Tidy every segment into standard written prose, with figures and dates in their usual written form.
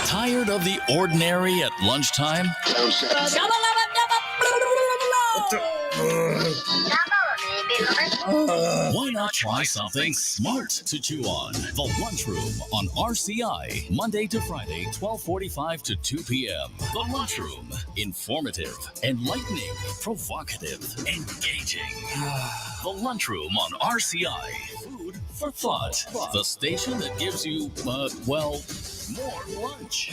Tired of the ordinary at lunchtime? Why not try something smart to chew on? The Lunchroom on RCI, Monday to Friday, 12:45 to 2 p.m. The Lunchroom, informative, enlightening, provocative, engaging. The Lunchroom on RCI, food for thought. The station that gives you, more lunch.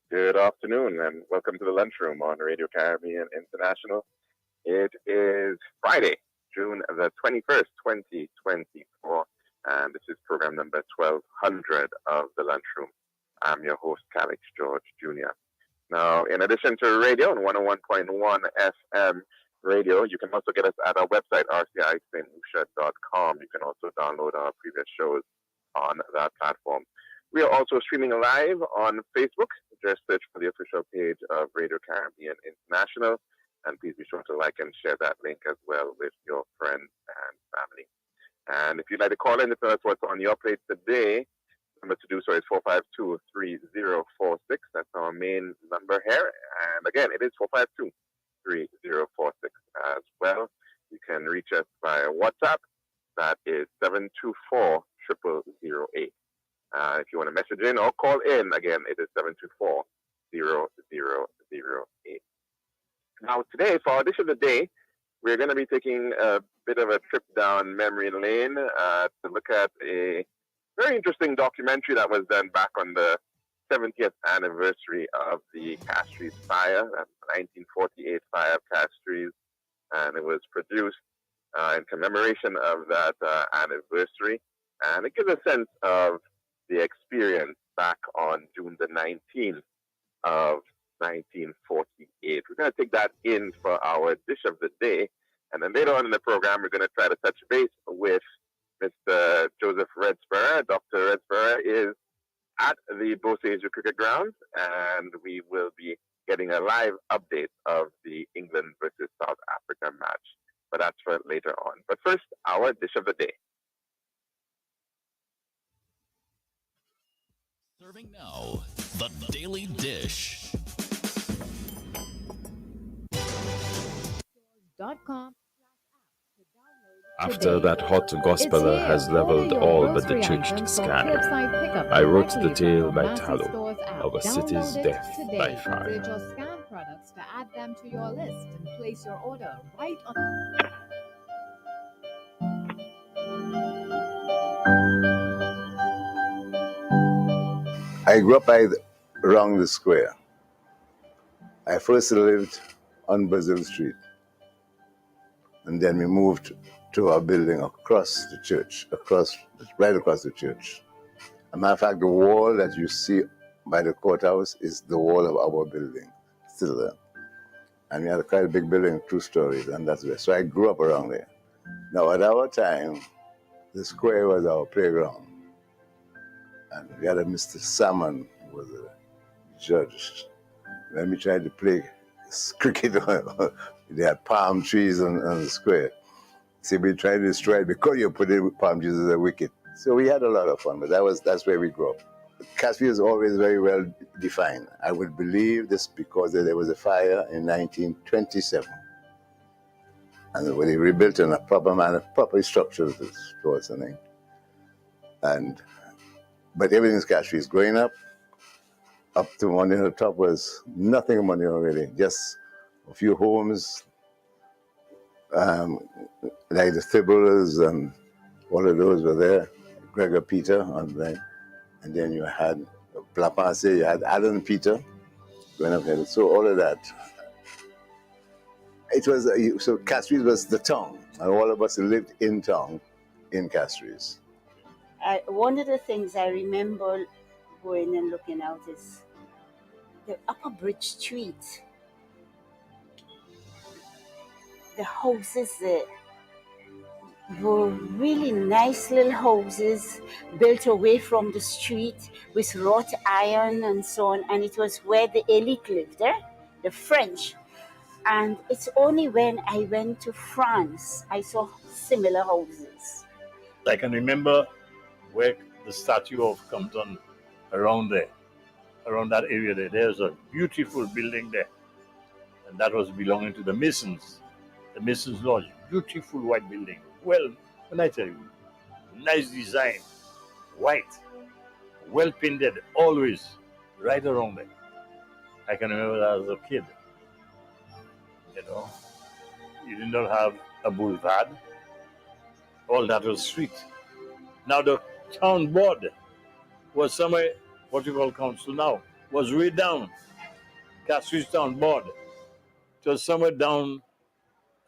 Good afternoon and welcome to the Lunchroom on Radio Caribbean International. It is Friday, June the 21st, 2024, and this is program number 1200 of the Lunchroom. I'm your host, Calix George Jr. Now, in addition to radio on 101.1 FM radio, you can also get us at our website, rcisaintlucia.com. You can also download our previous shows on that platform. We are also streaming live on Facebook. Just search for the official page of Radio Caribbean International. And please be sure to like and share that link as well with your friends and family. And if you'd like to call in to tell us what's on your plate today, the number to do so is 452-3046. That's our main number here. And again, it is 452-3046 as well. You can reach us via WhatsApp. That is 724-0008. If you want to message in or call in, again, it is 724-0008. Now, today, for our dish of the day, we're going to be taking a bit of a trip down memory lane to look at a very interesting documentary that was done back on the 70th anniversary of the Castries fire, that's the 1948 fire of Castries, and it was produced in commemoration of that anniversary, and it gives a sense of the experience back on June the 19th of 1948. We're going to take that in for our dish of the day. And then later on in the program, we're going to try to touch base with Mr. Joseph Redspur. Dr. Redspur is at the Beausejour Cricket Grounds, and we will be getting a live update of the England versus South Africa match. But that's for later on. But first, our dish of the day. Serving now, the Daily Dish. After that hot gospeler has leveled all but the churched sky, I wrote the tale by Tallow of a city's death by fire. Your scan products to add them to your list and place your order right on. I grew up around the square. I first lived on Brazil Street, and then we moved to our building across the church, right across the church. As a matter of fact, the wall that you see by the courthouse is the wall of our building, still there. And we had quite a big building, 2 stories, and that's where. So I grew up around there. Now, at our time, the square was our playground. And we had a Mr. Salmon who was a judge. When we tried to play cricket, they had palm trees on the square. See, we tried to destroy it because you put in palm trees as a wicket. So we had a lot of fun, but that's where we grew up. Castries is always very well defined. I would believe this because there was a fire in 1927. And when they rebuilt in a proper manner, properly structured the stores and things. But everything's Castries. Growing up to Money on the Top was nothing Money on really, just a few homes, like the Thibbers and all of those were there. Gregor Peter on there. And then you had Plapanse, you had Alan Peter going up there. So all of that. It was, so Castries was the town, and all of us lived in town in Castries. One of the things I remember going and looking out is the Upper Bridge Street. The houses there were really nice little houses built away from the street with wrought iron and so on. And it was where the elite lived, the French. And it's only when I went to France I saw similar houses. I can remember where the statue of Compton around there, around that area there. There's a beautiful building there. And that was belonging to the Masons. The Masons Lodge. Beautiful white building. Well, when I tell you, nice design, white, well painted, always, right around there. I can remember that as a kid. You know, you did not have a boulevard. All that was street. Now the town board was somewhere, what you call council now, was way down. Castries town board. It was somewhere down,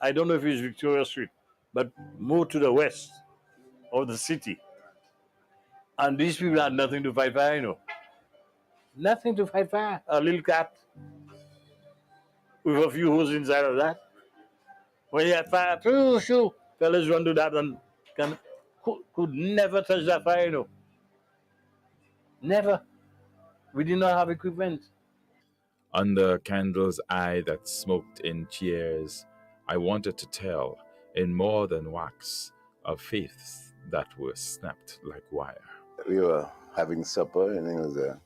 I don't know if it's Victoria Street, but more to the west of the city. And these people had nothing to fight fire, you know. Nothing to fight fire. A little cat with a few holes inside of that. When you had fire, shoo, fellas run to that and could never touch that fire, you know. Never. We did not have equipment. Under candle's eye that smoked in tears, I wanted to tell, in more than wax, of faiths that were snapped like wire. We were having supper, and it was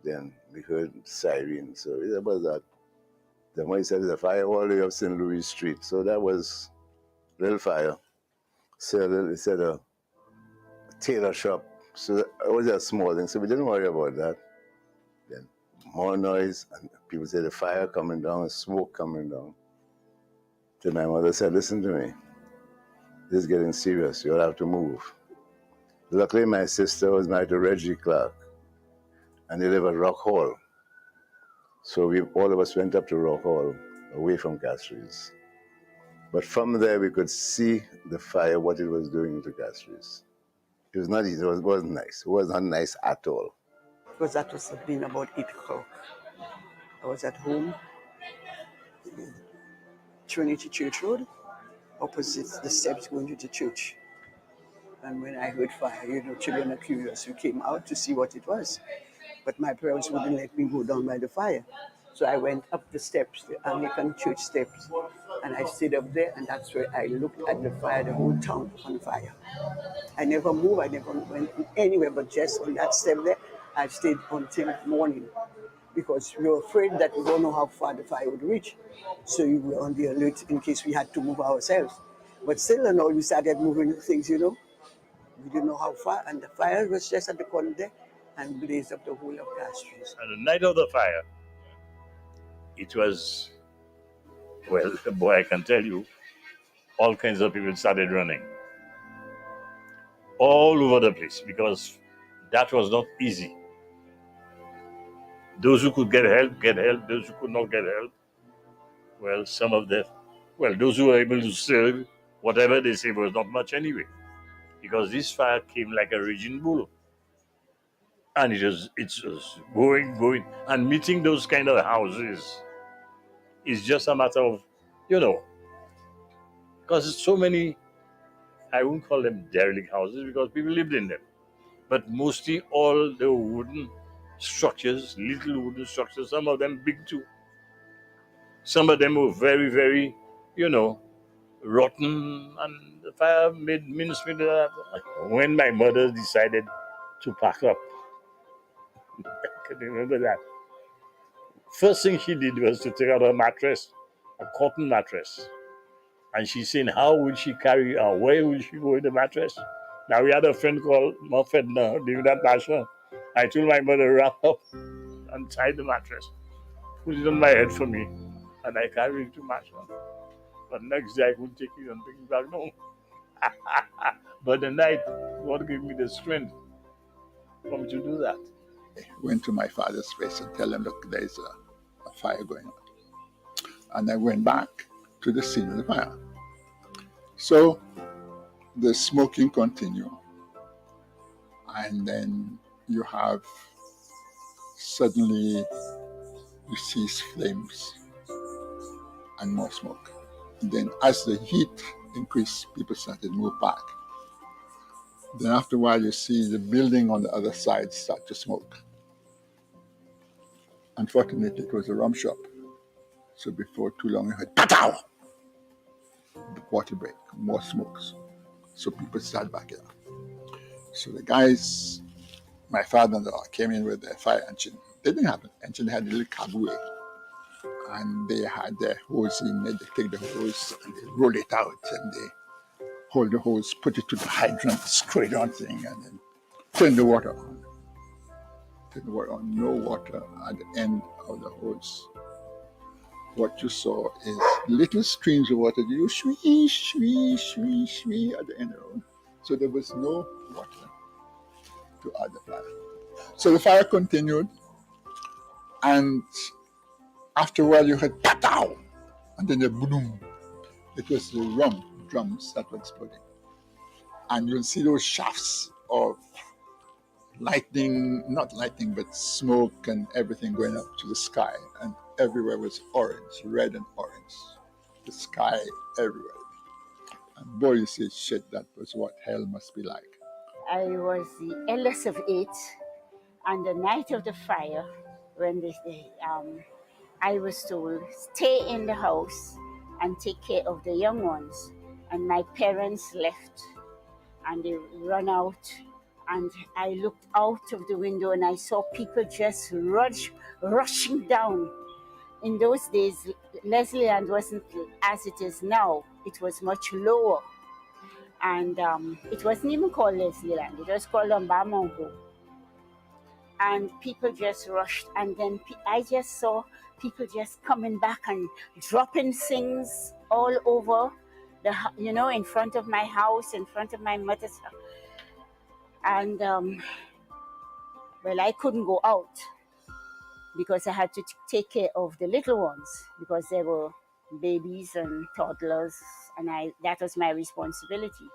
then we heard sirens. So it was that. Then when he said there's a fire all the way up St. Louis Street. So that was a little fire. So they said a tailor shop. So it was a small thing. So we didn't worry about that. Then more noise, and people said the fire coming down, smoke coming down. Then my mother said, listen to me. This is getting serious. You'll have to move. Luckily, my sister was married to Reggie Clark, and they live at Rock Hall. So all of us went up to Rock Hall, away from Castries. But from there, we could see the fire, what it was doing to Castries. It was not easy. It wasn't nice. It was not nice at all. Because that was been about 8 o'clock. I was at home, Trinity Church Road, opposite the steps going to the church. And when I heard fire, children are curious. We came out to see what it was. But my parents wouldn't let me go down by the fire. So I went up the steps, the Anglican church steps, and I stayed up there, and that's where I looked at the fire, the whole town on fire. I never moved, I never went anywhere, but just on that step there, I stayed until morning, because we were afraid that we don't know how far the fire would reach. So we were on the alert in case we had to move ourselves. But still and all, we started moving things, We didn't know how far, and the fire was just at the corner there, and blazed up the whole of Castries. And the night of the fire, it was, well, boy, I can tell you, all kinds of people started running. All over the place, because that was not easy. Those who could get help, those who could not get help. Well, some of them, those who were able to serve, whatever they saved was not much anyway. Because this fire came like a raging bull. And it was going, and meeting those kind of houses is just a matter of, because it's so many, I won't call them derelict houses because people lived in them, but mostly all the wooden structures, little wooden structures, some of them big too. Some of them were very, very, rotten, and the fire made mincemeat of that. When my mother decided to pack up, I can remember that. First thing she did was to take out her mattress, a cotton mattress. And she's saying, how will she carry her? Where will she go with the mattress? Now, we had a friend called Muffet during that passion. I told my mother, wrap up and tie the mattress, put it on my head for me, and I carried it to Mansion. But next day, I couldn't take it and take it back home. But the night, God gave me the strength for me to do that. I went to my father's place and tell him, look, there's a fire going on. And I went back to the scene of the fire. So the smoking continued. And then you have, suddenly you see flames and more smoke. And then as the heat increased, people started to move back. Then after a while, you see the building on the other side start to smoke. Unfortunately, it was a rum shop. So before too long, you heard pow! Water break, more smokes. So people started backing up. So the guys, my father-in-law, came in with their fire engine. They didn't have an engine, they had a little caboose. And they had their hose in there. They take the hose and they roll it out and they hold the hose, put it to the hydrant, screw it on thing, and then turn the water on. Turn the water on. No water at the end of the hose. What you saw is little streams of water. You shwee, shwee, shwee, shwee at the end of the road. So there was no water to add the fire. So the fire continued, and after a while you heard pow, and then the boom. It was the drums that were exploding. And you'll see those shafts of lightning, not lightning, but smoke and everything going up to the sky. And everywhere was orange, red and orange. The sky everywhere. And boy, you say, shit, that was what hell must be like. I was the eldest of 8, and the night of the fire, when I was told, stay in the house and take care of the young ones. And my parents left, and they run out, and I looked out of the window and I saw people just rushing down. In those days, Leslie Land wasn't as it is now. It was much lower. And it wasn't even called Leslie Land. It was called Lumbamongo. And people just rushed. And then I just saw people just coming back and dropping things all over, in front of my house, in front of my mother's house. And, well, I couldn't go out because I had to take care of the little ones because they were babies and toddlers, and that was my responsibility.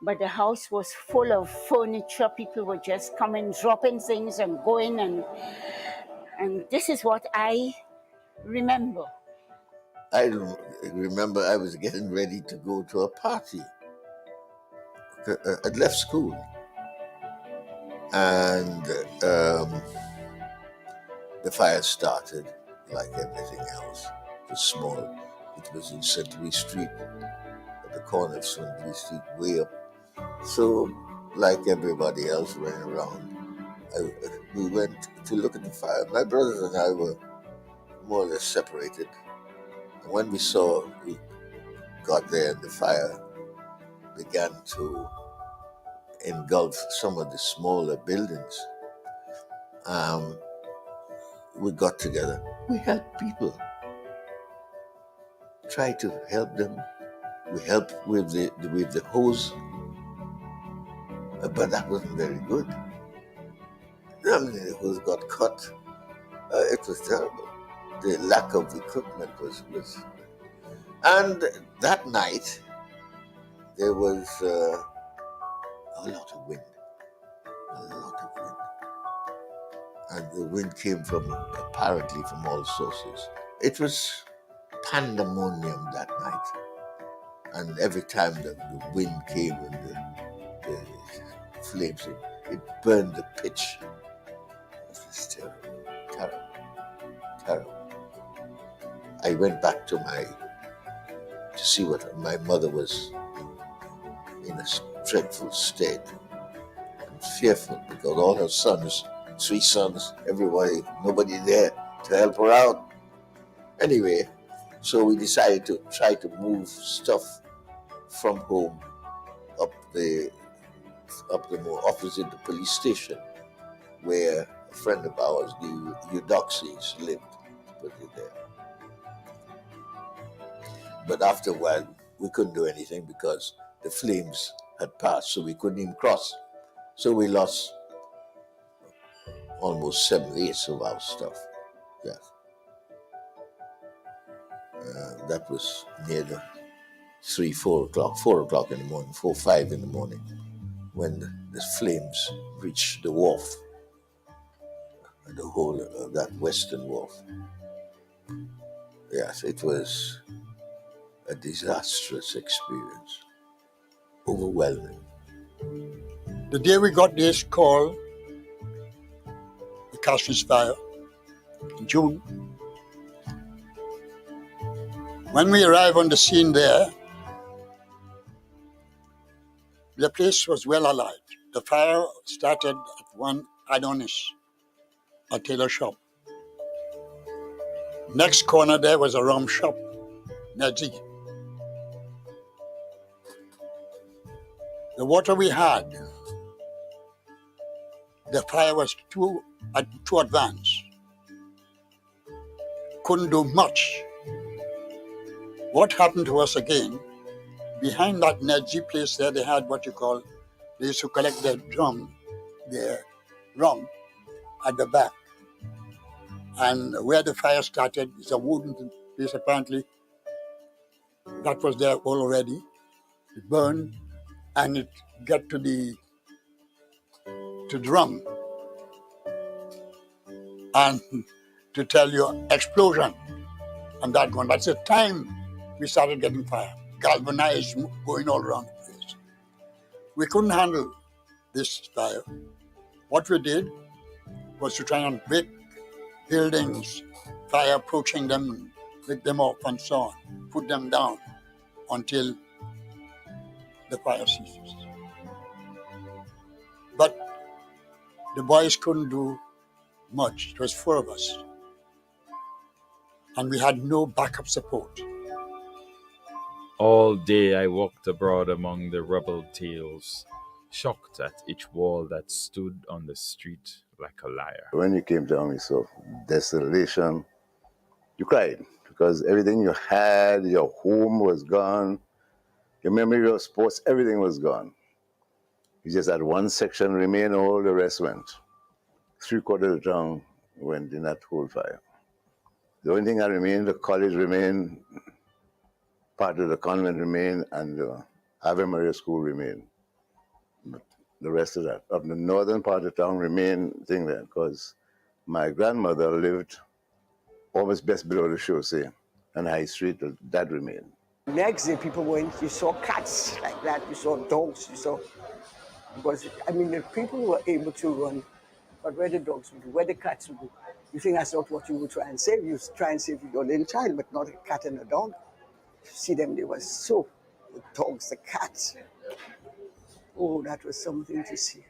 But the house was full of furniture. People were just coming, dropping things and going, and this is what I remember. I remember I was getting ready to go to a party. I'd left school, and the fire started like everything else. It was small. It was in St. Louis Street, at the corner of St. Louis Street, way up. So, like everybody else running around, we went to look at the fire. My brothers and I were more or less separated. And when we got there and the fire began to engulf some of the smaller buildings, we got together. We helped people. Try to help them. We helped with the hose, but that wasn't very good. I mean, the hose got cut. It was terrible. The lack of equipment was. And that night there was a lot of wind. And the wind came apparently from all sources. It was pandemonium that night. And every time the wind came and the flames, it burned the pitch. It was terrible. I went back to see what my mother was in a dreadful state and fearful because all her sons, 3 sons, everybody, nobody there to help her out. Anyway, so we decided to try to move stuff from home up the more opposite the police station, where a friend of ours, the Eudoxes, lived. Put it there. But after a while, we couldn't do anything because the flames had passed, so we couldn't even cross. So we lost almost 7/8 of our stuff. Yes. That was near the 3, 4 o'clock, 4 o'clock in the morning, 4, 5 in the morning, when the flames reached the wharf, the whole of that western wharf. Yes, it was a disastrous experience, overwhelming. The day we got this call, the Castries fire, in June, when we arrived on the scene there, the place was well alive. The fire started at one Adonis, a tailor shop. Next corner there was a rum shop, Nazi. The water we had, the fire was too advanced. Couldn't do much. What happened to us again, behind that Nazi place there, they had what you call, they used to collect their rum at the back. And where the fire started is a wooden place apparently. That was there already. It burned and it got to the drum. And to tell you, explosion. And that one. That's the time we started getting fire. Galvanized, going all around the place. We couldn't handle this fire. What we did was to try and break buildings, fire approaching them, break them off and so on, put them down until the fire ceases. But the boys couldn't do much. It was 4 of us. And we had no backup support. All day I walked abroad among the rubble tales, shocked at each wall that stood on the street like a liar. When you came to Army, so desolation, you cried because everything you had, your home was gone, your memory of sports, everything was gone. You just had one section remain, all the rest went. 3/4 of the town went in that whole fire. The only thing that remained, the college remained, part of the convent remained, and the Ave Maria School remained. But the rest of that, up in the northern part of the town remained thing there, because my grandmother lived almost best below the chaussee and High Street, that remained. Next day, people went, you saw cats like that, you saw dogs, you saw, because, the people were able to run, but where the dogs would do, where the cats would do. You think that's not what you would try and save? You try and save your little child, but not a cat and a dog. See them, they were so, the dogs, the cats. Oh, that was something to see.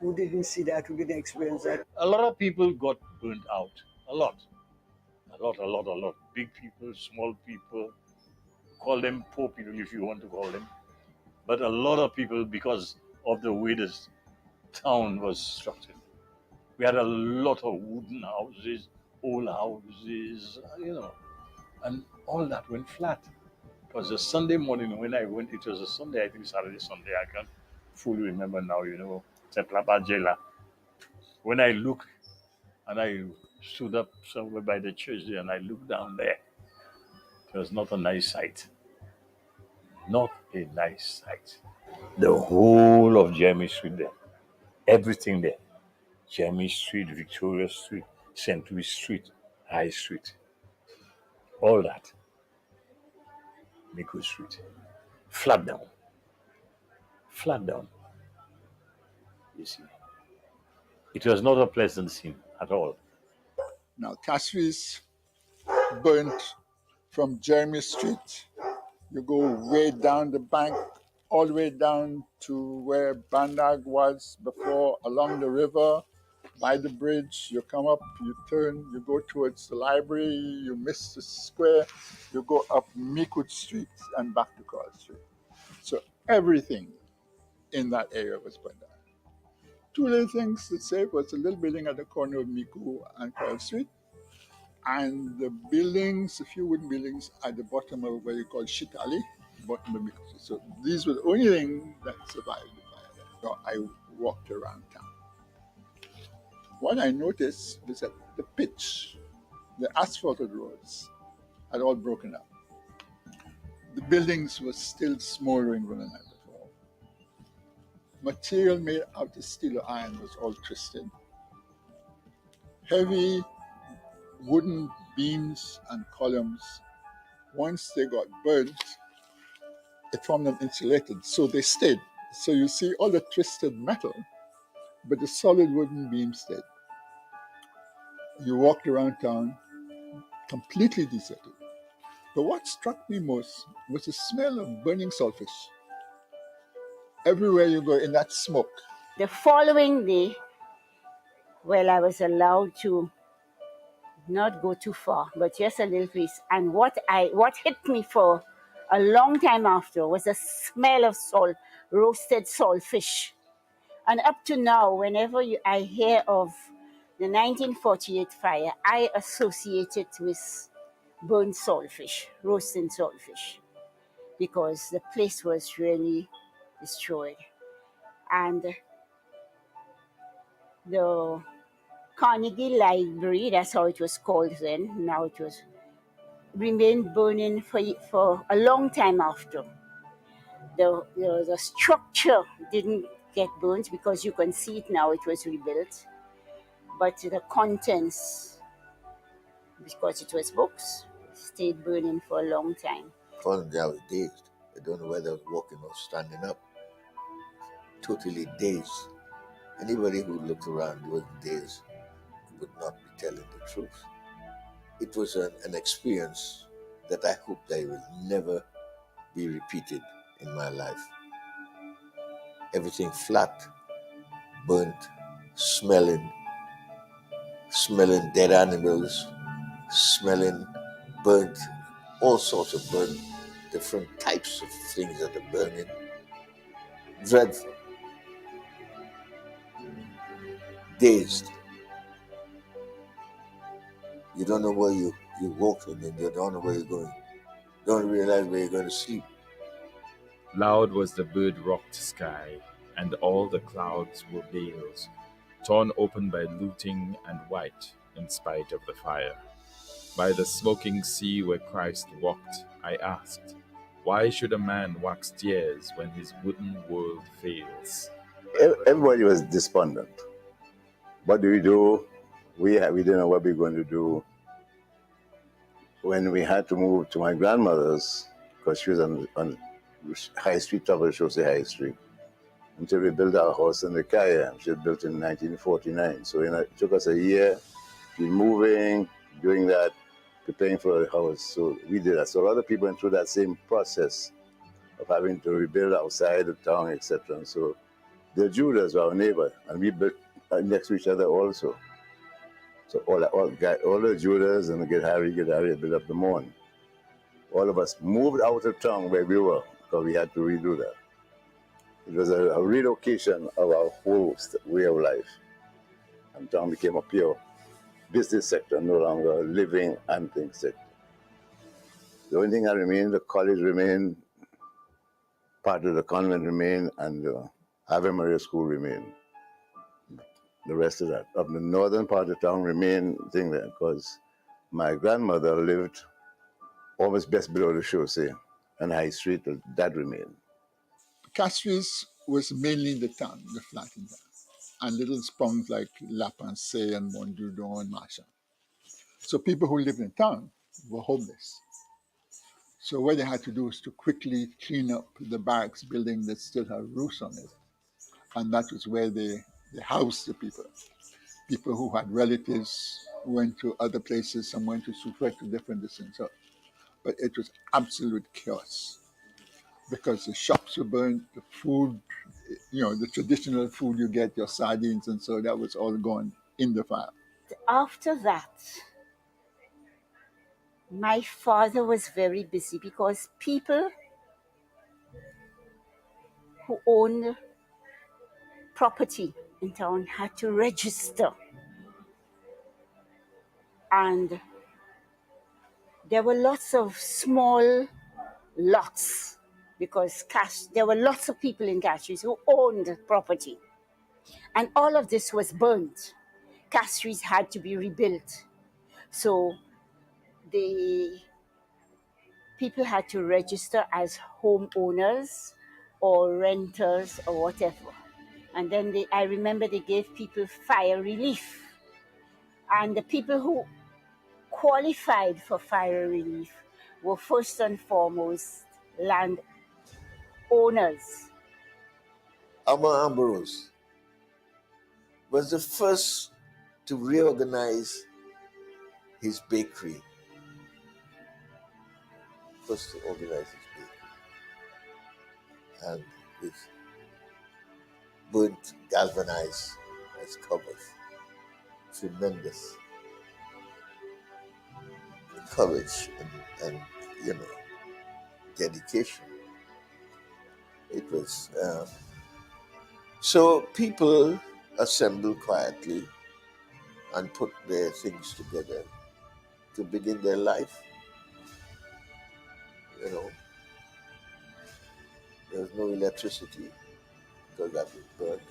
Who didn't see that? Who didn't experience that? A lot of people got burnt out. A lot. Big people, small people. Call them poor people if you want to call them. But a lot of people, because of the way this town was structured. We had a lot of wooden houses, old houses, and all that went flat. It was a Sunday morning when I went, it was a Sunday, I think Saturday, Sunday, I can't fully remember now, Tetlapa. When I looked and I stood up somewhere by the church there and I looked down there, it was not a nice sight. Not a nice sight. The whole of Jeremy Street there, everything there. Jeremy Street, Victoria Street, St. Louis Street, High Street, all that. Nico Street, flat down. You see, it was not a pleasant scene at all. Now, Castries burnt from Jeremy Street. You go way down the bank, all the way down to where Bandag was before, along the river, by the bridge. You come up, you turn, you go towards the library, you miss the square, you go up Meekwood Street and back to Carl Street. So everything in that area was burned down. 2 little things to say was a little building at the corner of Miku and Carl Street, and the buildings, a few wooden buildings at the bottom of what you call Shitali, bottom of Miku Street. So these were the only things that survived the fire. So I walked around town. What I noticed was that the pitch, the asphalted roads, had all broken up. The buildings were still smoldering from the night before. Material made out of steel or iron was all twisted. Heavy wooden beams and columns once they got burnt, it formed them insulated, so they stayed. So you see all the twisted metal, but the solid wooden beam stayed. You walked around town completely deserted. But what struck me most was the smell of burning saltfish. Everywhere you go in that smoke. The following day, well, I was allowed to not go too far, but just a little place. And what hit me for a long time after was the smell of roasted saltfish. And up to now, whenever I hear of the 1948 fire, I associate it with burnt saltfish, roasting saltfish, because the place was really destroyed. And the Carnegie Library, that's how it was called then, now it was remained burning for a long time after. The structure didn't get burnt because you can see it now, it was rebuilt. But the contents, because it was books, stayed burning for a long time. Finally, I was dazed. I don't know whether I was walking or standing up. Totally dazed. Anybody who looked around was dazed would not be telling the truth. It was an experience that I hope that will never be repeated in my life. Everything flat, burnt, smelling dead animals, smelling burnt, all sorts of burnt, different types of things that are burning. Dreadful. Dazed. You don't know where you're walking and you don't know where you're going. You don't realize where you're going to sleep. Loud was the bird-rocked sky, and all the clouds were veils, torn open by looting and white in spite of the fire. By the smoking sea where Christ walked, I asked, why should a man wax tears when his wooden world fails? Everybody was despondent. What do we do? We didn't know what we were going to do. When we had to move to my grandmother's, because she was on High Street, top of the Chaussee High Street, until we built our house in the Kaya. She was built in 1949. So it took us a year to be moving, doing that, preparing for a house. So we did that. So a lot of people went through that same process of having to rebuild outside the town, etc. And so the Judas were our neighbor, and we built next to each other also. So all the Judas and get Harry built up the morning. All of us moved out of town where we were because we had to redo that. It was a relocation of our whole way of life. And town became a pure business sector, no longer a living and thing sector. The only thing that remained, the college remained, part of the convent remained, and the Ave Maria School remained. The rest of that, of the northern part of the town, remained thing there because my grandmother lived almost best below the Chaussee and High Street. That remained. Castries was mainly in the town, the flat in town, and little spawns like La Pensée and Mondudon and Marchand. So people who lived in town were homeless. So what they had to do was to quickly clean up the barracks building that still had roofs on it. And that was where they housed the people. People who had relatives went to other places, some went to Soufrière to different distances. But it was absolute chaos because the shops were burnt, the food, the traditional food you get, your sardines, and so that was all gone in the fire. After that, my father was very busy because people who owned property in town had to register. And there were lots of small lots because there were lots of people in Castries who owned property. And all of this was burnt. Castries had to be rebuilt. So the people had to register as homeowners or renters or whatever. And then I remember they gave people fire relief. And the people who qualified for fire relief were first and foremost land owners. Ama Ambrose was the first to reorganize his bakery. First to organize his bakery. And with burnt galvanized as covers. Tremendous courage and dedication. It was so people assembled quietly and put their things together to begin their life. There was no electricity because that was burnt.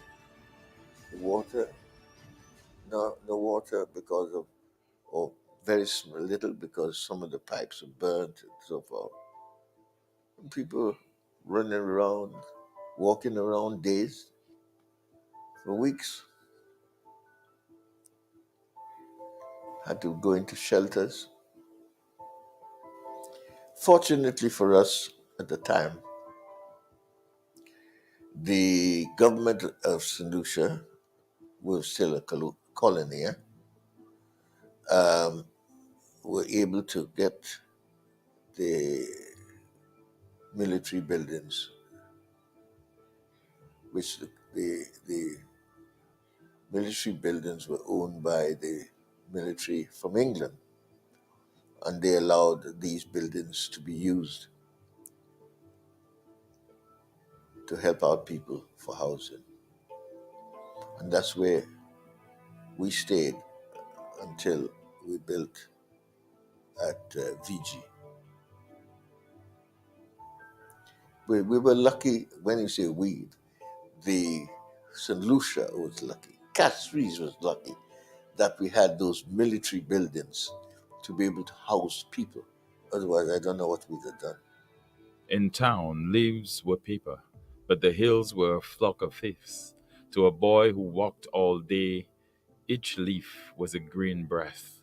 The water, no water because of, or very little because some of the pipes were burnt and so forth. And people running around, walking around days, for weeks. Had to go into shelters. Fortunately for us at the time, the government of St. Lucia was still a colony, were able to get the military buildings, which the military buildings were owned by the military from England, and they allowed these buildings to be used to help out people for housing. And that's where we stayed until we built at VG. We were lucky. When you say we, the St. Lucia was lucky. Castries was lucky that we had those military buildings to be able to house people. Otherwise, I don't know what we'd have done. In town, leaves were paper, but the hills were a flock of thieves. To a boy who walked all day, each leaf was a green breath,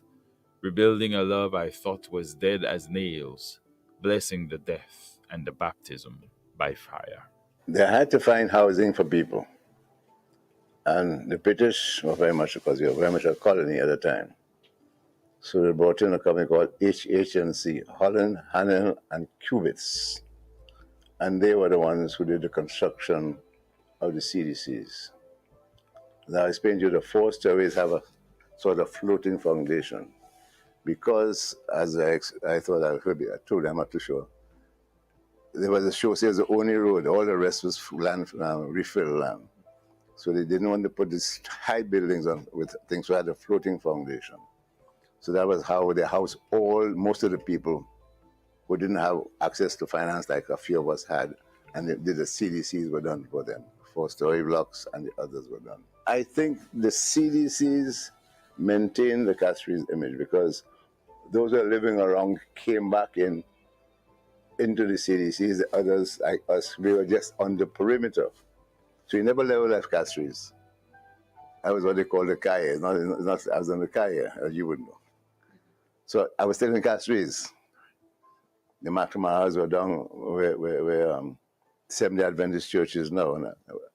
rebuilding a love I thought was dead as nails, blessing the death and the baptism by fire. They had to find housing for people. And the British were very much, because they were very much a colony at the time. So they brought in a company called HH&C, Holland, Hanel, and Cubits. And they were the ones who did the construction of the CDCs. Now I explained to you the 4 stories have a sort of floating foundation. Because, as I thought I told them, I'm not too sure, there was a show, says the only road, all the rest was land, refill land. So they didn't want to put these high buildings on with things that had a floating foundation. So that was how they housed most of the people who didn't have access to finance like a few of us had, and the CDCs were done for them. 4-story blocks and the others were done. I think the CDCs maintained the Castries image because those who were living around came back into the CDCs. The others, like us, we were just on the perimeter. So you never left Castries. I was what they call the Calle. Not I was on the Calle, as you would know. So I was still in Castries. The McNamara's were down where Seventh-day Adventist Church is now.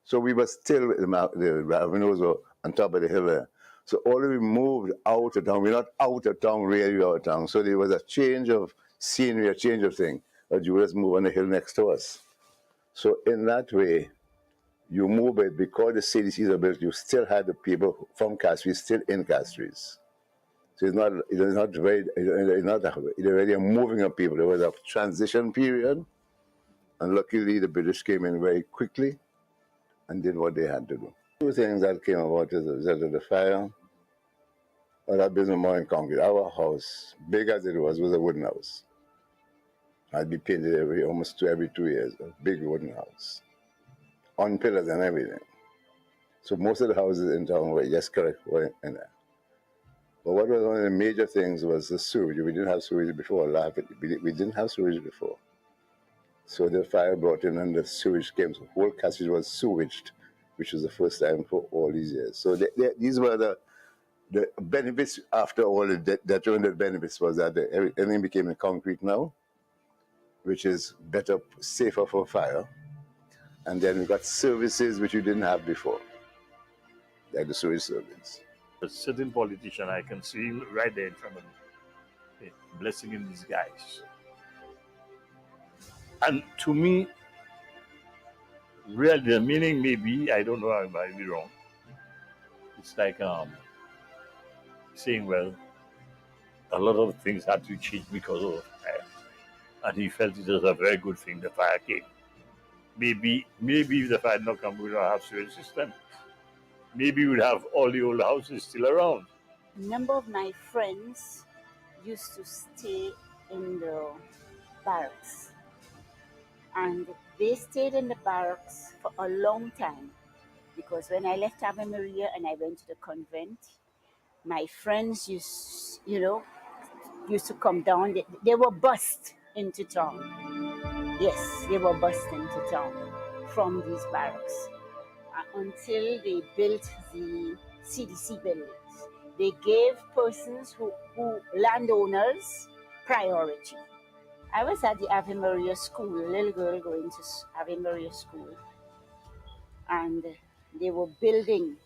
So we were still, the Ravenues were on top of the hill there. So all we moved out of town. We're not out of town, really out of town. So there was a change of scenery, a change of thing. But you just move on the hill next to us. So in that way, you move it because the CDCs are built, you still had the people from Castries still in Castries. So it's not really a moving of people. There was a transition period, and luckily the British came in very quickly and did what they had to do. 2 things that came about as a result of the fire, or that business more in concrete. Our house, big as it was a wooden house. I'd be painted almost every 2 years, a big wooden house, on pillars and everything. So most of the houses in town were just correct in there. But what was one of the major things was the sewage. We didn't have sewage before. We didn't have sewage before. So the fire brought in and the sewage came. So the whole Castries was sewaged, which was the first time for all these years. So these were the benefits after all the detrimental benefits was that everything became in concrete now. which is better, safer for fire. And then we got services which you didn't have before, like the sewage service. A certain politician, I can see him right there in front of me. A blessing in disguise. And to me, really, the meaning may be, I don't know, I might be wrong. It's like saying, well, a lot of things had to change because of fire. And he felt it was a very good thing the fire came. Maybe if the fire had not come, we would not have sewage system. Maybe we'd have all the old houses still around. A number of my friends used to stay in the barracks. And they stayed in the barracks for a long time. Because when I left Ave Maria and I went to the convent, my friends used to come down. They were bussed into town. Yes, they were bussed into town from these barracks until they built the CDC buildings. They gave persons who landowners priority. I was at the Ave Maria school, a little girl going to Ave Maria school, and they were building.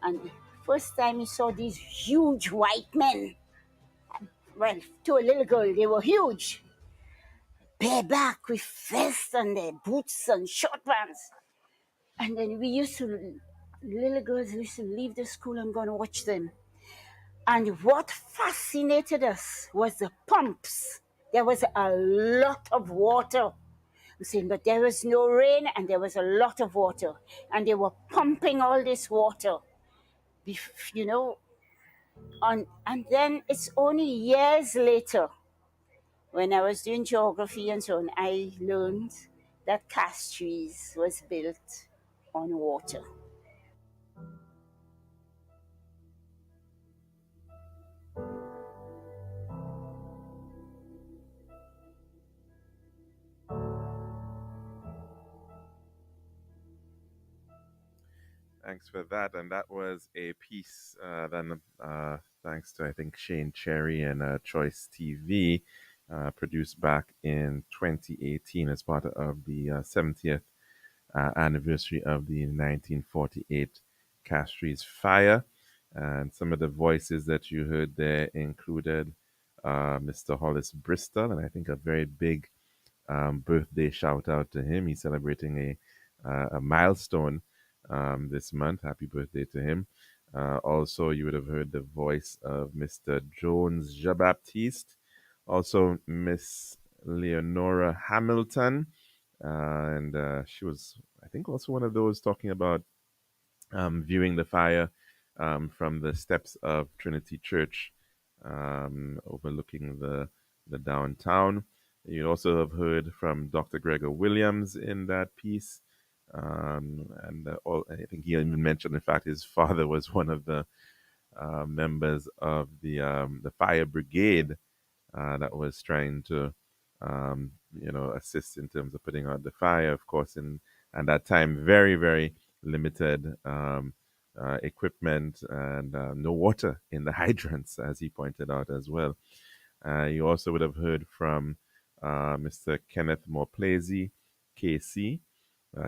And the first time you saw these huge white men, well, to a little girl, they were huge, bareback with vests and their boots and short pants. And then little girls used to leave the school and go and watch them. And what fascinated us was the pumps. There was a lot of water. I'm saying, but there was no rain and there was a lot of water. And they were pumping all this water, and then it's only years later, when I was doing geography and so on, I learned that Castries was built on water. Thanks for that. And that was a piece thanks to, I think, Shane Cherry and Choice TV, produced back in 2018 as part of the 70th anniversary of the 1948 Castries fire. And some of the voices that you heard there included Mr. Hollis Bristol, and I think a very big birthday shout out to him. He's celebrating a milestone this month. Happy birthday to him. Also, you would have heard the voice of Mr. Jones Jean-Baptiste. Also, Miss Leonora Hamilton. And she was, I think, also one of those talking about viewing the fire from the steps of Trinity Church overlooking the downtown. You also have heard from Dr. Gregor Williams in that piece. I think he even mentioned, in fact, his father was one of the members of the fire brigade that was trying to, assist in terms of putting out the fire. Of course, at that time, very, very limited equipment and no water in the hydrants, as he pointed out as well. You also would have heard from Mr. Kenneth Morplazy, KC,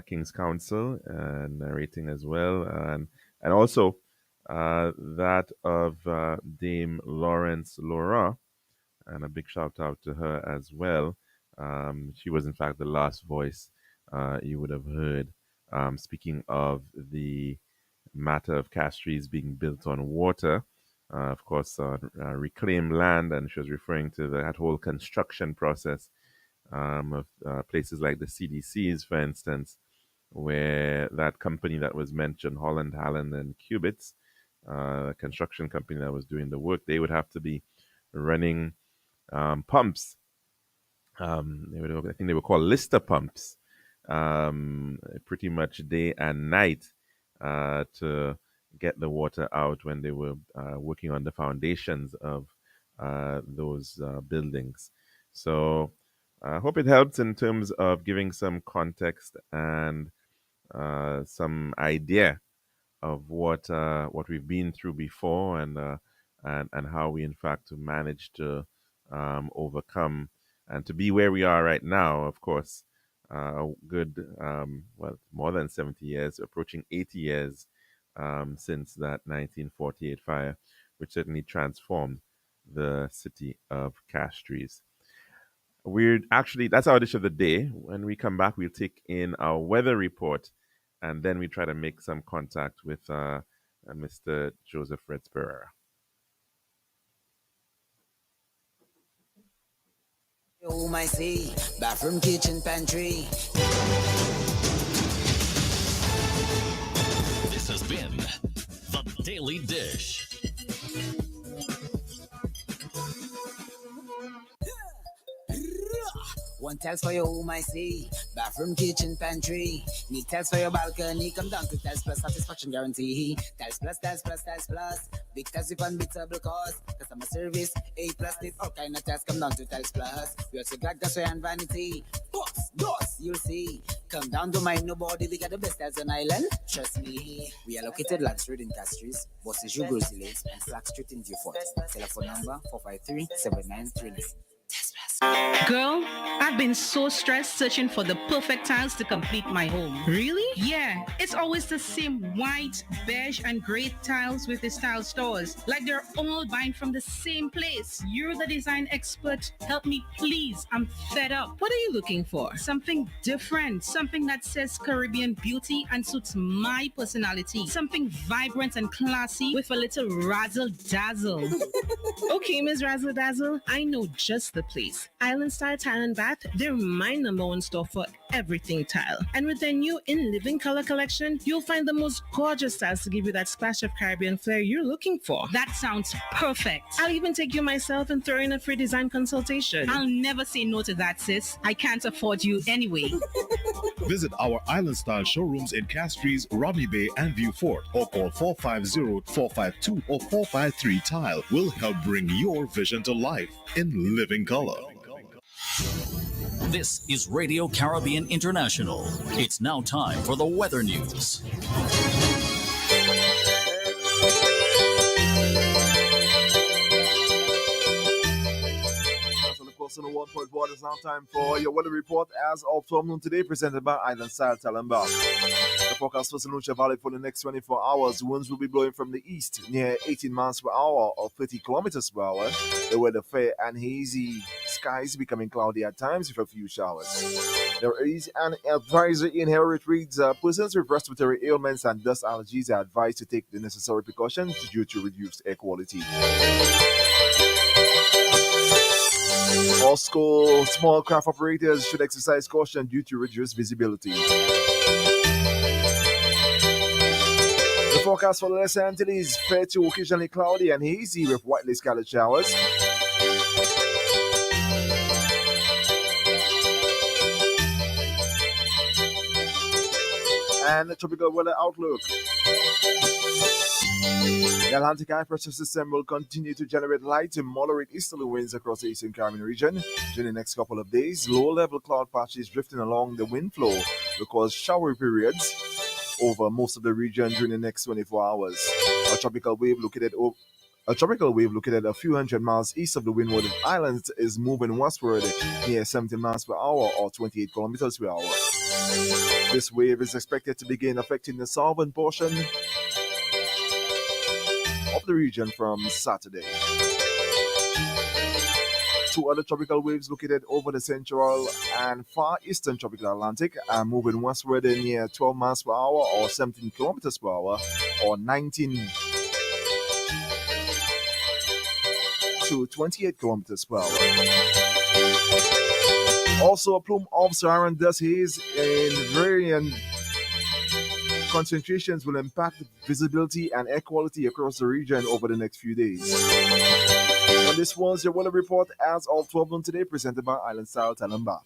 King's Counsel, narrating as well, and also that of Dame Lawrence Laura, and a big shout out to her as well. She was, in fact, the last voice you would have heard speaking of the matter of Castries being built on water. Of course, reclaimed land, and she was referring to that whole construction process of places like the CDCs, for instance, where that company that was mentioned, Holland, Halland, and Cubits, construction company that was doing the work, they would have to be running pumps. I think they were called Lister pumps, pretty much day and night to get the water out when they were working on the foundations of those buildings. So I hope it helps in terms of giving some context and some idea of what we've been through before, and how we in fact managed to overcome And to be where we are right now, of course, a good, more than 70 years, approaching 80 years since that 1948 fire, which certainly transformed the city of Castries. That's our dish of the day. When we come back, we'll take in our weather report, and then we try to make some contact with Mr. Joseph Reds Pereira. Oh my see, bathroom, kitchen, pantry. This has been The Daily Dish. One tiles for your home, I see. Bathroom, kitchen, pantry. Need tiles for your balcony. Come down to Tiles Plus, satisfaction guarantee. Tiles Plus, Tiles Plus, Tiles Plus. Big tiles with unbeatable cost. Customer service, A+. Need all kind of tiles. Come down to Tiles Plus. We also got gasware and vanity. Books, doors, you'll see. Come down to mind nobody. We got the best tiles on island. Trust me. We are located Lance Road in Castries, Bosses Grocery Lanes, and Flag Street in Beaufort. Telephone number 453-7939. Girl, I've been so stressed searching for the perfect tiles to complete my home. Really? Yeah, it's always the same white, beige, and gray tiles with the tile stores. Like they're all buying from the same place. You're the design expert. Help me, please. I'm fed up. What are you looking for? Something different. Something that says Caribbean beauty and suits my personality. Something vibrant and classy with a little razzle dazzle. Okay, Ms. Razzle Dazzle, I know just the place. Island Style Tile and Bath, they're my number one store for everything tile. And with their new In Living Color collection, you'll find the most gorgeous styles to give you that splash of Caribbean flair you're looking for. That sounds perfect. I'll even take you myself and throw in a free design consultation. I'll never say no to that, sis. I can't afford you anyway. Visit our Island Style showrooms in Castries, Rodney Bay, and Beaufort, or call 450-452 or 453 Tile. We'll help bring your vision to life in living color. This is Radio Caribbean International. It's now time for the weather news. On the 1.1, it's now time for your weather report as of 12 noon today, presented by Island Style Talamba. The forecast for St. Lucia Valley for the next 24 hours. Winds will be blowing from the east near 18 miles per hour or 30 kilometers per hour. The weather fair and hazy, skies becoming cloudy at times with a few showers. There is an advisory in here. It reads, persons with respiratory ailments and dust allergies are advised to take the necessary precautions due to reduced air quality. All small craft operators should exercise caution due to reduced visibility. The forecast for the Los Angeles fair to occasionally cloudy and hazy with widely scattered showers. And the tropical weather outlook. The Atlantic high pressure system will continue to generate light to moderate easterly winds across the Eastern Caribbean region. During the next couple of days, low-level cloud patches drifting along the wind flow will cause showery periods over most of the region during the next 24 hours. A tropical wave located a few hundred miles east of the Windward Islands is moving westward near 17 miles per hour or 28 kilometers per hour. This wave is expected to begin affecting the southern portion of the region from Saturday. Two other tropical waves located over the central and far eastern tropical Atlantic are moving westward near 12 miles per hour or 17 kilometers per hour or 19 to 28 kilometers per hour. Also, a plume of Saharan dust haze in varying concentrations will impact visibility and air quality across the region over the next few days. And this was your weather report as of 12 noon today, presented by Island Style Talamba.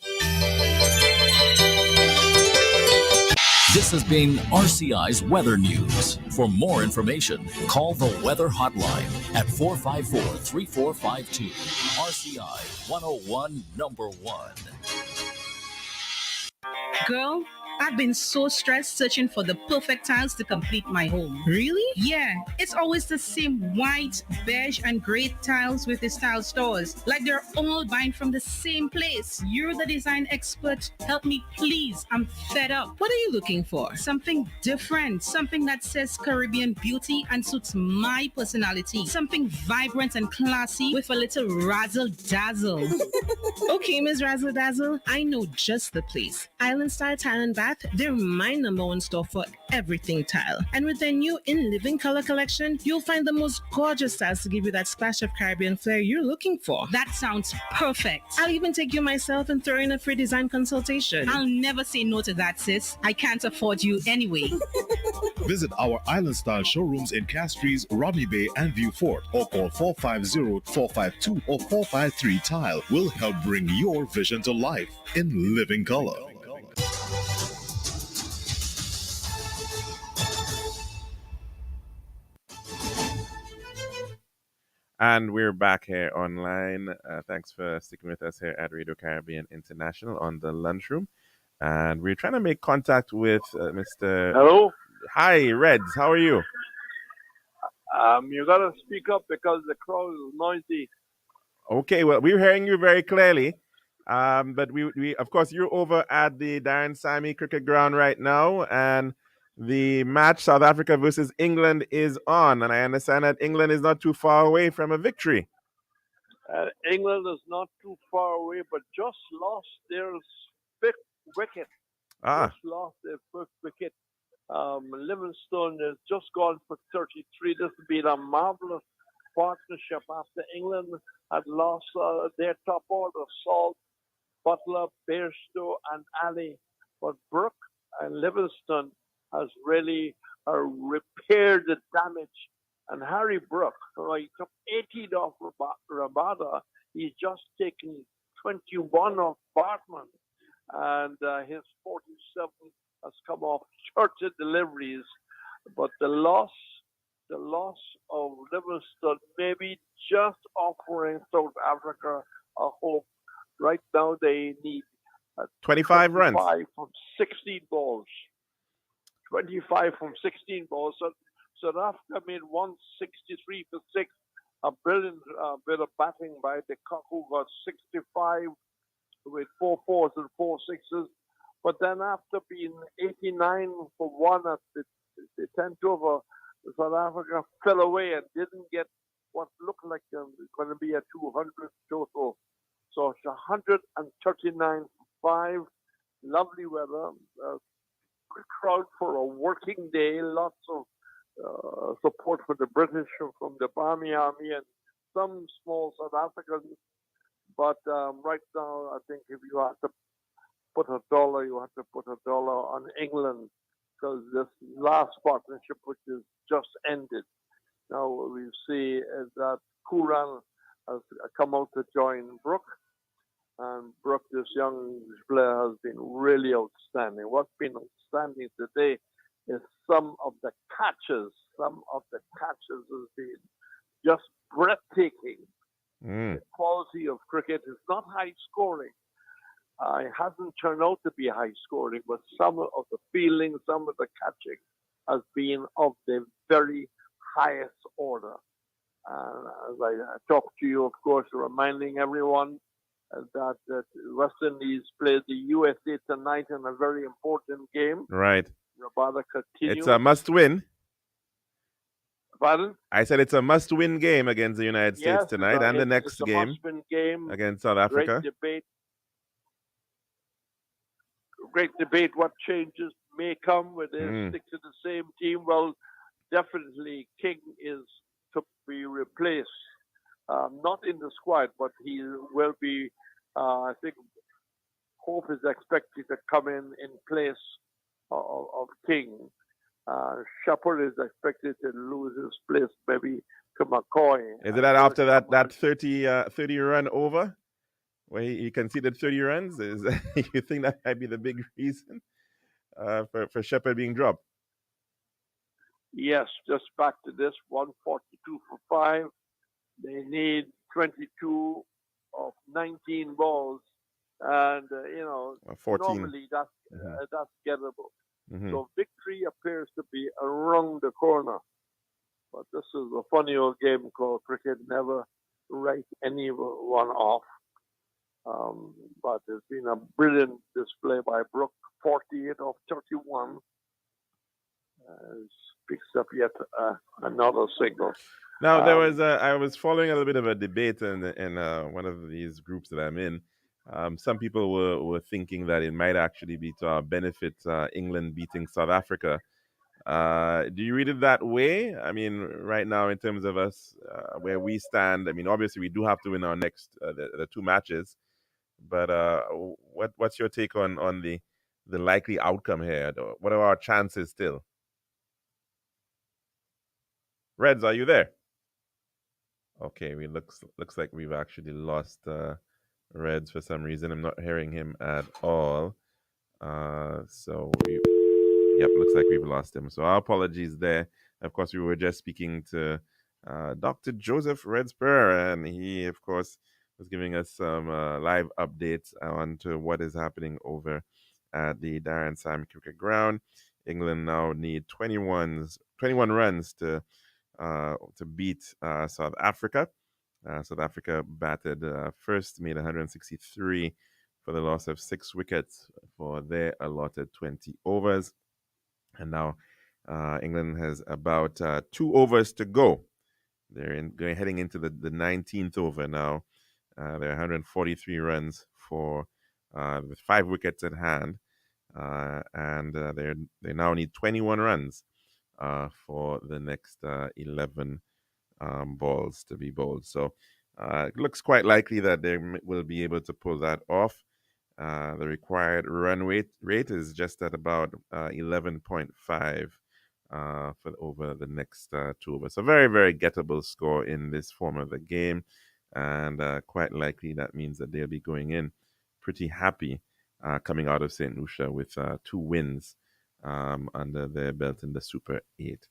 This has been RCI's Weather News. For more information, call the Weather Hotline at 454-3452. RCI 101 number 1. Girl, I've been so stressed searching for the perfect tiles to complete my home. Really? Yeah, it's always the same white, beige, and gray tiles with the style stores. Like they're all buying from the same place. You're the design expert. Help me, please. I'm fed up. What are you looking for? Something different. Something that says Caribbean beauty and suits my personality. Something vibrant and classy with a little razzle dazzle. Okay, Ms. Razzle Dazzle, I know just the place. Island Style Tile and Bath, they're my number one store for everything tile. And with their new In Living Color collection, you'll find the most gorgeous styles to give you that splash of Caribbean flair you're looking for. That sounds perfect. I'll even take you myself and throw in a free design consultation. I'll never say no to that, sis. I can't afford you anyway. Visit our Island Style showrooms in Castries, Rodney Bay, and View Fort, or call 450-452 or 453 Tile. We'll help bring your vision to life in living color. And we're back here online. Thanks for sticking with us here at Radio Caribbean International on the Lunchroom. And we're trying to make contact with Mr. Hello? Hi, Reds. How are you? You gotta speak up because the crowd is noisy. Okay, well, we're hearing you very clearly. But we of course, you're over at the Darren Sammy Cricket Ground right now, and the match South Africa versus England is on, and I understand that England is not too far away from a victory. England is not too far away, but just lost their fifth wicket. Just lost their fifth wicket. Livingstone has just gone for 33. This has been a marvelous partnership after England had lost their top order, Salt, Butler, Bairstow, and Ali. But Brooke and Livingstone has really repaired the damage. And Harry Brooke, he took 18 off Rabada. He's just taken 21 off Bartman. And his 47 has come off shorter deliveries. But the loss of Livingstone maybe just offering South Africa a hope. Right now they need 25 runs. 25 from 16 balls. 25 from 16 balls. So South Africa made 163 for 6. A brilliant bit of batting by the Cock, who got 65 with 4 fours and 4 sixes. But then after being 89 for 1 at the 10th over, South Africa fell away and didn't get what looked like going to be a 200 total. So it's 139 for 5. Lovely weather. Good crowd for a working day. Lots of support for the British from the Barmy Army and some small South Africans. But right now, I think if you have to put a dollar, you have to put a dollar on England, because this last partnership, which is just ended. Now we see that Kuran has come out to join Brooke. And Brooke, this young player, has been really outstanding. What's been outstanding today is some of the catches. Some of the catches has been just breathtaking. The quality of cricket is not high scoring. It hasn't turned out to be high scoring, but some of the feeling, some of the catching has been of the very highest order. As I talk to you, of course, reminding everyone that West Indies play the USA tonight in a very important game. Right. Rabada continues. It's a must-win. Pardon? I said it's a must-win game against the United States tonight, and the next it's a game must-win game against South Africa. Great debate. What changes may come with they stick to the same team? Well, definitely King is to be replaced. Not in the squad, but he will be. I think Hope is expected to come in place of King. Shepherd is expected to lose his place maybe to McCoy. Is it that after that 30 run over, where he conceded 30 runs? You think that might be the big reason for Shepherd being dropped? Yes, just back to this 142 for 5. They need 22 of 19 balls and 14. normally that's gettable. Mhm. So victory appears to be around the corner. But this is a funny old game called cricket. Never write anyone off. But it's been a brilliant display by Brook, 48 of 31. Picks up yet another signal. Now there was I was following a little bit of a debate in one of these groups that I'm in. Some people were thinking that it might actually be to our benefit, England beating South Africa. Do you read it that way? I mean, right now in terms of us where we stand, I mean, obviously we do have to win our next the two matches, but what's your take on the likely outcome here? What are our chances still? Reds, are you there? Okay, we looks like we've actually lost Reds for some reason. I'm not hearing him at all. So yep, looks like we've lost him. So our apologies there. Of course, we were just speaking to Dr. Joseph Redspur, and he, of course, was giving us some live updates on to what is happening over at the Darren Sam Cricket Ground. England now need 21 runs to beat South Africa. South Africa batted first, made 163 for the loss of 6 wickets for their allotted 20 overs. And now England has about 2 overs to go. They're heading into the 19th over now. They're 143 runs for with 5 wickets at hand, and they now need 21 runs for the next 11 balls to be bowled. So it looks quite likely that they will be able to pull that off. The required run rate is just at about 11.5 for over the next 2 overs. So very, very gettable score in this form of the game, and quite likely that means that they'll be going in pretty happy coming out of St. Lucia with 2 wins under their belt in the Super 8.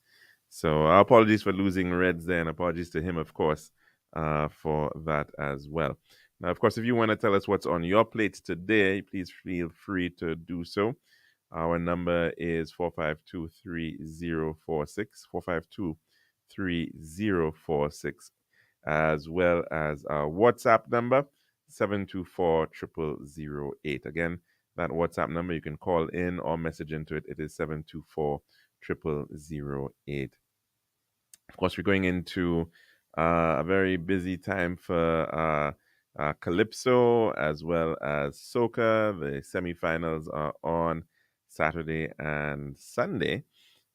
So apologies for losing Reds there, and apologies to him, of course, for that as well. Now, of course, if you want to tell us what's on your plate today, please feel free to do so. Our number is 452-3046, 452-3046, as well as our WhatsApp number, 724-0008. Again, that WhatsApp number, you can call in or message into it. It is 724-0008. Of course, we're going into a very busy time for Calypso as well as Soca. The semifinals are on Saturday and Sunday.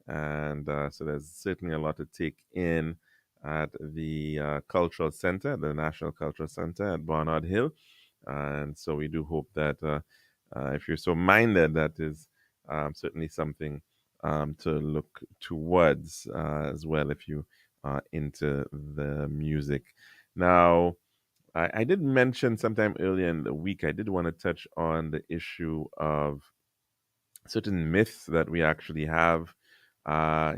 And so there's certainly a lot to take in at the Cultural Center, the National Cultural Center at Barnard Hill. And so we do hope that if you're so minded, that is certainly something to look towards as well if you are into the music. Now, I did mention sometime earlier in the week, I did want to touch on the issue of certain myths that we actually have,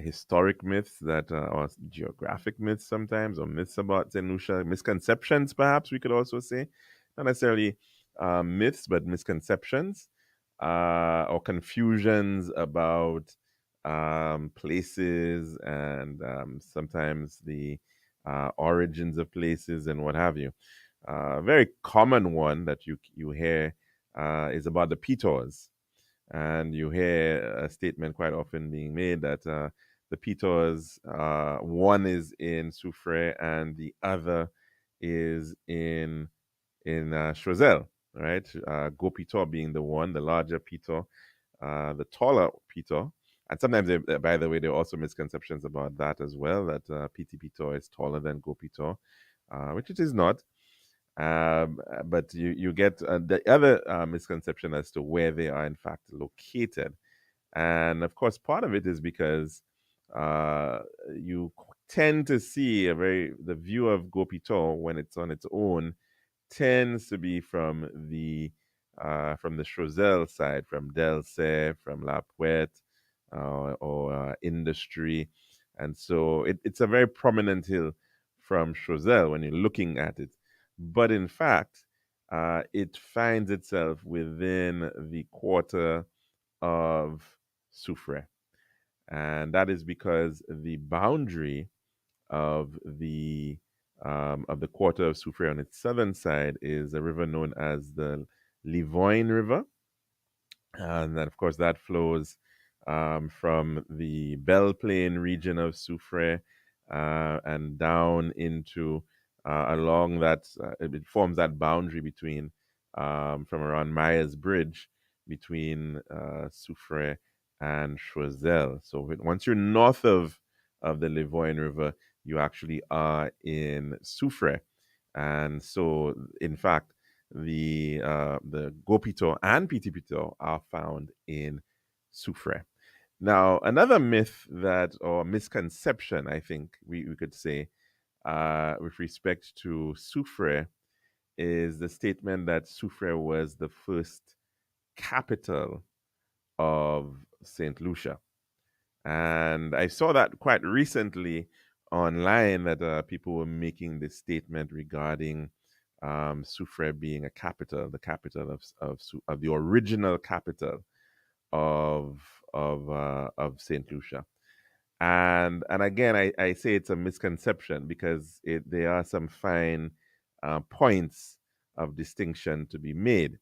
historic myths that or geographic myths sometimes, or myths about St. Lucia, misconceptions perhaps we could also say, not necessarily myths, but misconceptions or confusions about places and sometimes the origins of places and what have you. A very common one that you hear is about the Petors. And you hear a statement quite often being made that the Petors, one is in Soufrière and the other is in Choiseul, right? Go-Pitor being the one, the larger Pitor, the taller Pitor. And sometimes, by the way, there are also misconceptions about that as well, that Piti Pitor is taller than Go-Pitor, which it is not. But you get the other misconception as to where they are in fact located. And of course, part of it is because you tend to see the view of Go-Pitor when it's on its own tends to be from the Choiseul side, from Delsay, from La Puette, or Industry. And so it's a very prominent hill from Choiseul when you're looking at it. But in fact, it finds itself within the quarter of Soufrière. And that is because the boundary of the quarter of Soufrière on its southern side is a river known as the Livoine River, and then of course that flows from the Belle Plaine region of Soufrière and down into along that it forms that boundary between from around Myers Bridge between Soufrière and Choiseul. So once you're north of the Livoine River, you actually are in Soufrière, and so in fact the Gopito and Pitipito are found in Soufrière. Now, another myth that, or misconception, I think we could say, with respect to Soufrière is the statement that Soufrière was the first capital of St. Lucia. And I saw that quite recently online that people were making this statement regarding Soufrière being a capital, the capital of the original capital of Saint Lucia. And again, I say it's a misconception because there are some fine points of distinction to be made.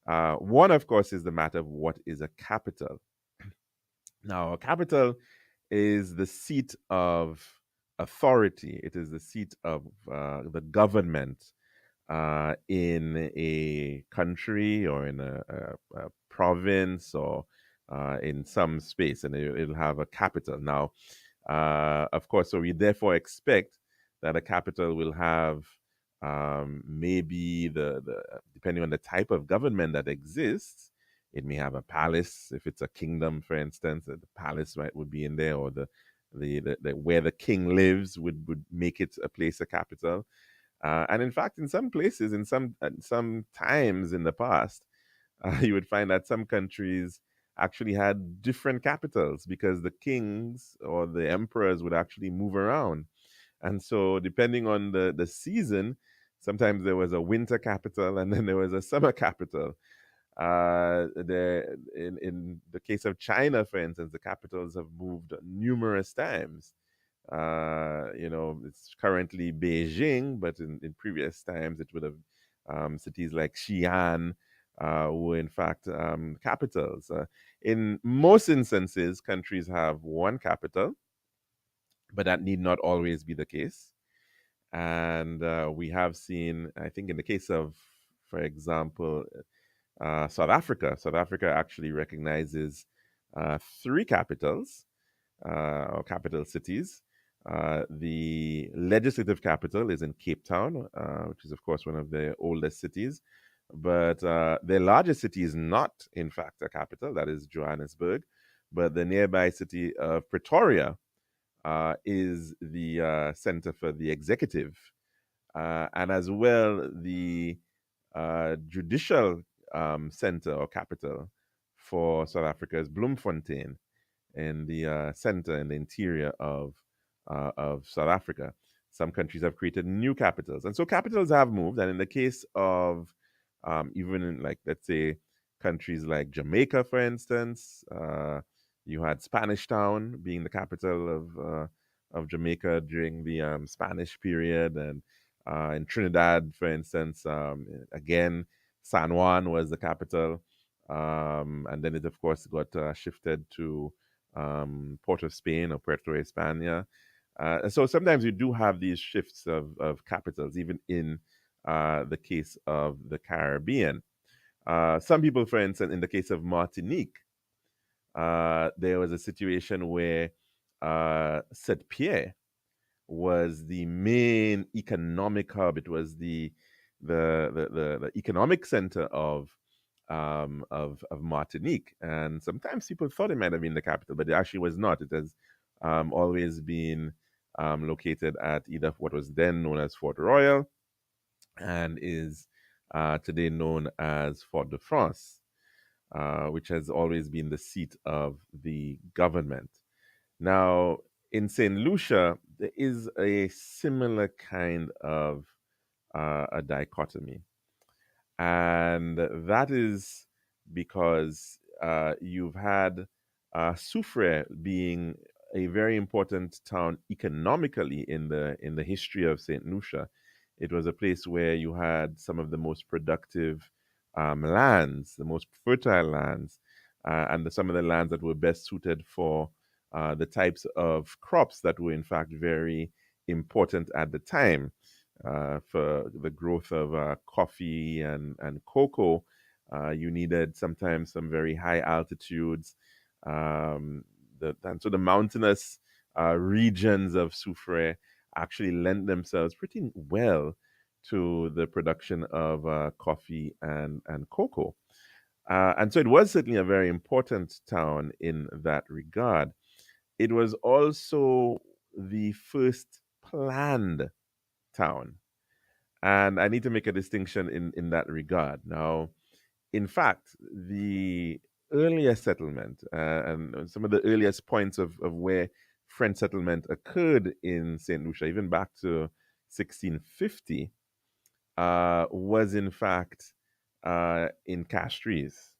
One, of course, is the matter of what is a capital. Now, a capital is the seat of authority. It is the seat of the government in a country or in a province or in some space, and it'll have a capital. Now, of course, so we therefore expect that a capital will have maybe depending on the type of government that exists, it may have a palace. If it's a kingdom, for instance, the palace would be in there, or the where the king lives would make it a place a capital. And in fact, in some places, in some times in the past, you would find that some countries actually had different capitals because the kings or the emperors would actually move around. And so, depending on the season, sometimes there was a winter capital and then there was a summer capital. In the case of China, for instance, the capitals have moved numerous times. It's currently Beijing, but in previous times it would have cities like Xi'an were in fact capitals. In most instances, countries have one capital, but that need not always be the case. And we have seen, I think, in the case of, for example, South Africa actually recognizes three capitals or capital cities. The legislative capital is in Cape Town, which is, of course, one of the oldest cities. But the largest city is not, in fact, a capital. That is Johannesburg. But the nearby city of Pretoria is the center for the executive. And as well, the judicial center or capital for South Africa is Bloemfontein, in the center in the interior of South Africa. Some countries have created new capitals, and so capitals have moved. And in the case of even in, like, let's say, countries like Jamaica, for instance, you had Spanish Town being the capital of Jamaica during the Spanish period, and in Trinidad, for instance, again, San Juan was the capital, and then it, of course, got shifted to Port of Spain or Puerto España. So sometimes you do have these shifts of capitals, even in the case of the Caribbean. Some people, for instance, in the case of Martinique, there was a situation where St. Pierre was the main economic hub. It was the economic center of Martinique, and sometimes people thought it might have been the capital, but it actually was not. It has always been located at either what was then known as Fort Royal and is today known as Fort de France, which has always been the seat of the government. Now, in St. Lucia, there is a similar kind of a dichotomy. And that is because you've had Soufrière being a very important town economically in the history of Saint Lucia. It was a place where you had some of the most productive lands, the most fertile lands, and some of the lands that were best suited for the types of crops that were in fact very important at the time for the growth of coffee and cocoa. You needed sometimes some very high altitudes. And so the mountainous regions of Soufrière actually lend themselves pretty well to the production of coffee and cocoa. And so it was certainly a very important town in that regard. It was also the first planned town. And I need to make a distinction in that regard. Now, in fact, the earlier settlement and some of the earliest points of where French settlement occurred in St. Lucia, even back to 1650, was in fact in Castries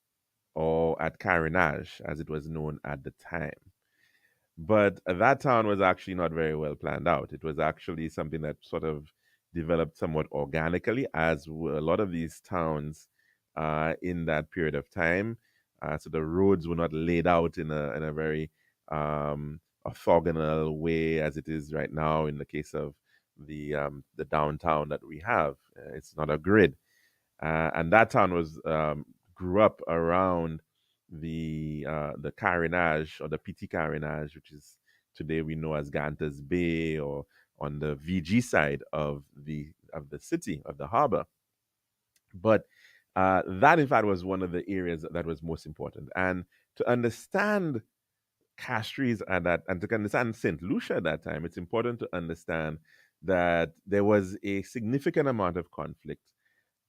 or at Carénage, as it was known at the time. But that town was actually not very well planned out. It was actually something that sort of developed somewhat organically, as were a lot of these towns in that period of time. So the roads were not laid out in a very orthogonal way as it is right now in the case of the downtown that we have. It's not a grid, and that town was grew up around the Carénage or the Petit Carénage, which is today we know as Gantas Bay, or on the VG side of the city of the harbor. But that, in fact, was one of the areas that was most important. And to understand Castries at that, and to understand St. Lucia at that time, it's important to understand that there was a significant amount of conflict.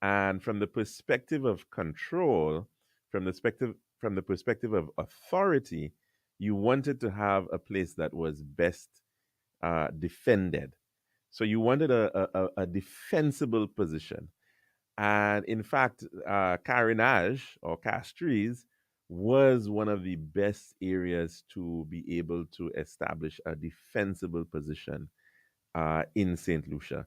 And from the perspective of control, from the perspective of authority, you wanted to have a place that was best defended. So you wanted a defensible position. And in fact, Carénage or Castries was one of the best areas to be able to establish a defensible position in St. Lucia.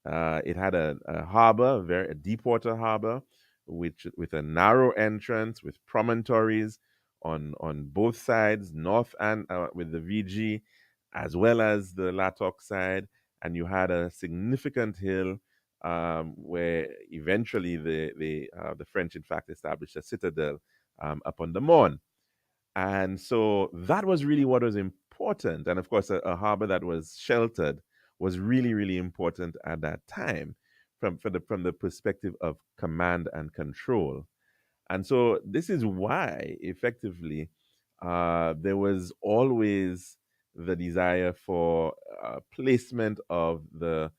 It had a harbor, a deep water harbor, with a narrow entrance, with promontories on both sides, north and with the VG, as well as the Latok side, and you had a significant hill where eventually the French, in fact, established a citadel up on the Mon. And so that was really what was important. And of course, a harbor that was sheltered was really, really important at that time from the perspective of command and control. And so this is why, effectively, there was always the desire for placement of the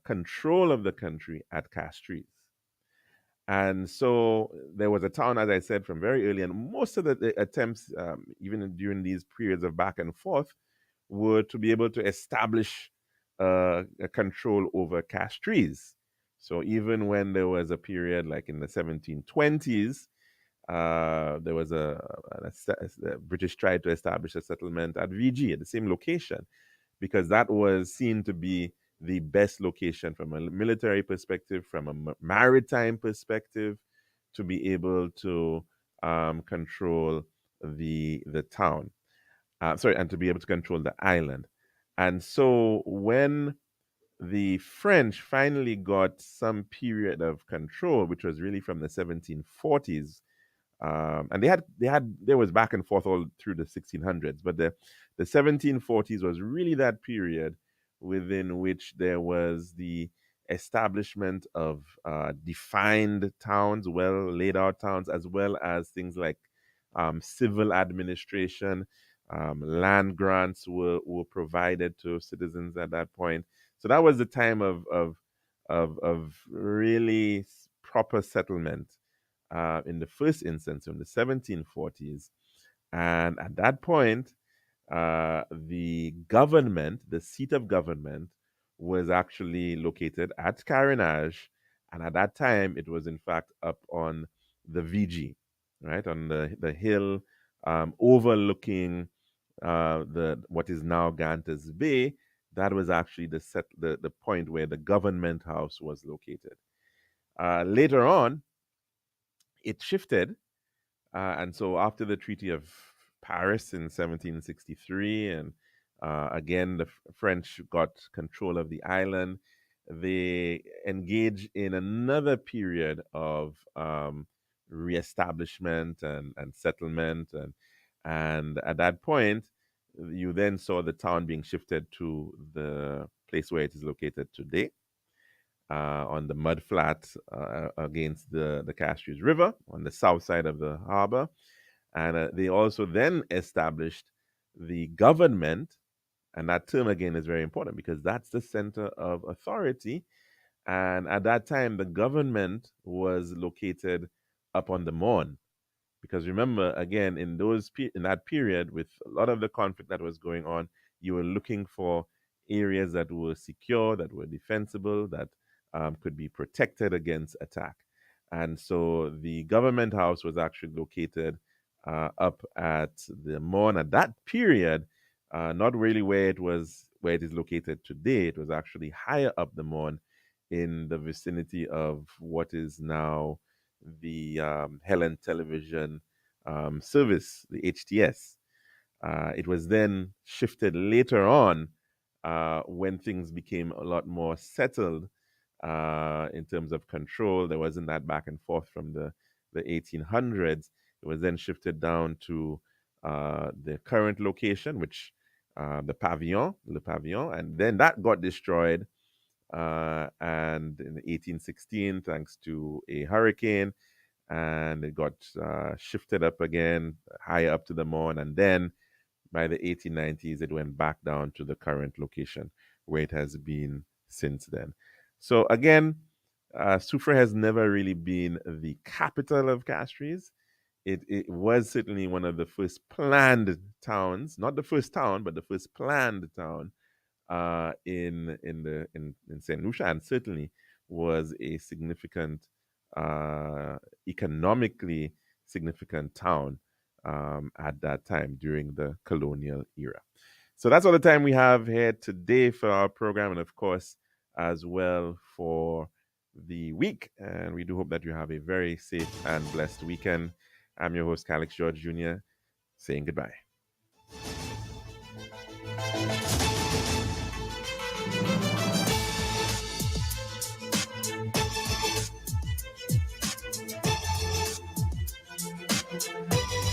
control of the country at Castries. And so there was a town, as I said, from very early, and most of the attempts, even during these periods of back and forth, were to be able to establish a control over Castries. So even when there was a period like in the 1720s, there was the British tried to establish a settlement at VG at the same location, because that was seen to be the best location from a military perspective, from a maritime perspective, to be able to control the town. And to be able to control the island. And so when the French finally got some period of control, which was really from the 1740s, and there was back and forth all through the 1600s, but the 1740s was really that period within which there was the establishment of defined towns, well laid out towns, as well as things like civil administration. Land grants were provided to citizens at that point. So that was the time of really proper settlement in the first instance in the 1740s. And at that point, the government, the seat of government, was actually located at Carénage, And at that time, it was in fact up on the VG, right, on the hill overlooking the what is now Gantas Bay. That was actually the point where the government house was located. Later on, it shifted, and so after the Treaty of Paris in 1763, and again the French got control of the island, they engaged in another period of reestablishment and settlement, and at that point, you then saw the town being shifted to the place where it is located today, on the mud flat against the Castries River on the south side of the harbor. And they also then established the government, and that term again is very important because that's the center of authority. And at that time, the government was located up on the Mon. Because remember, again, in that period, with a lot of the conflict that was going on, you were looking for areas that were secure, that were defensible, that could be protected against attack. And so the government house was actually located up at the Mon at that period, not really where it is located today. It was actually higher up the Mon, in the vicinity of what is now the Helen Television Service, the HTS. It was then shifted later on when things became a lot more settled in terms of control. There wasn't that back and forth from the 1800s. It was then shifted down to the current location, which Le Pavillon, and then that got destroyed. And in 1816, thanks to a hurricane, and it got shifted up again, higher up to the Mon, and then by the 1890s, it went back down to the current location where it has been since then. So again, Soufrière has never really been the capital of Castries. It was certainly one of the first planned towns, not the first town, but the first planned town in Saint Lucia, and certainly was a significant, economically significant town at that time during the colonial era. So that's all the time we have here today for our program, and of course, as well for the week. And we do hope that you have a very safe and blessed weekend. I'm your host, Calix George Jr., saying goodbye.